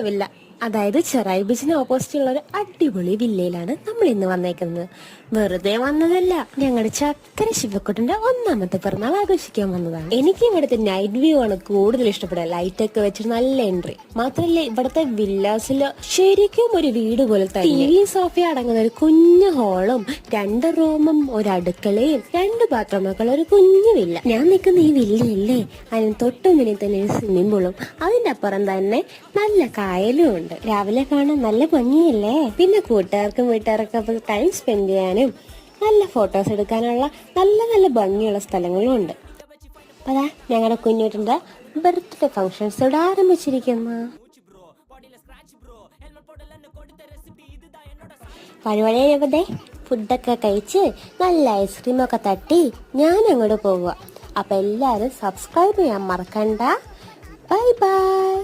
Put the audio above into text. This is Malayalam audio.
വില്ല, അതായത് ചെറായി ബീച്ചിന് ഓപ്പോസിറ്റ് ഉള്ള ഒരു അടിപൊളി വില്ലയിലാണ് നമ്മൾ ഇന്ന് വന്നേക്കുന്നത്. വെറുതെ വന്നതല്ല, ഞങ്ങളുടെ ചക്കര ശിവക്കുട്ടന്റെ 1ാമത്തെ പിറന്നാൾ ആഘോഷിക്കാൻ വന്നതാണ്. എനിക്ക് ഇവിടുത്തെ നൈറ്റ് വ്യൂ ആണ് കൂടുതൽ ഇഷ്ടപ്പെടുക. ലൈറ്റ് ഒക്കെ വെച്ചിട്ട് നല്ല എൻട്രി മാത്രമല്ല, ഇവിടുത്തെ വില്ലാസില് ശരിക്കും ഒരു വീട് പോലെ തന്നെ. ടി വി സോഫ അടങ്ങുന്ന ഒരു കുഞ്ഞു ഹോളും 2 റൂമും ഒരു അടുക്കളയും 2 ബാത്റൂമൊക്കെ ഒരു കുഞ്ഞു വില്ല. ഞാൻ നിൽക്കുന്ന ഈ വില്ലയില്ലേ, അതിന് തൊട്ടു മുന്നിൽ തന്നെ ഒരു സ്വിമ്മിംഗ് പൂളും അതിന്റെ അപ്പുറം തന്നെ നല്ല കായലും ഉണ്ട്. രാവിലെ കാണാൻ നല്ല ഭംഗിയല്ലേ. പിന്നെ കൂട്ടുകാർക്കും വീട്ടുകാർക്കും ടൈം സ്പെൻഡ് ചെയ്യാനും നല്ല ഫോട്ടോസ് എടുക്കാനുള്ള നല്ല നല്ല ഭംഗിയുള്ള സ്ഥലങ്ങളും ഉണ്ട്. അതാ ഞങ്ങളുടെ കുഞ്ഞുട്ടിന്റെ ബർത്ത്ഡേ ഫംഗ്ഷൻസ് ഇവിടെ ആരംഭിച്ചിരിക്കുന്നു. പരിപാടിയുടെ ഫുഡൊക്കെ കഴിച്ച് നല്ല ഐസ്ക്രീമൊക്കെ തട്ടി ഞാൻ അങ്ങോട്ട് പോവുക. അപ്പൊ എല്ലാരും സബ്സ്ക്രൈബ് ചെയ്യാൻ മറക്കണ്ട. Bye bye.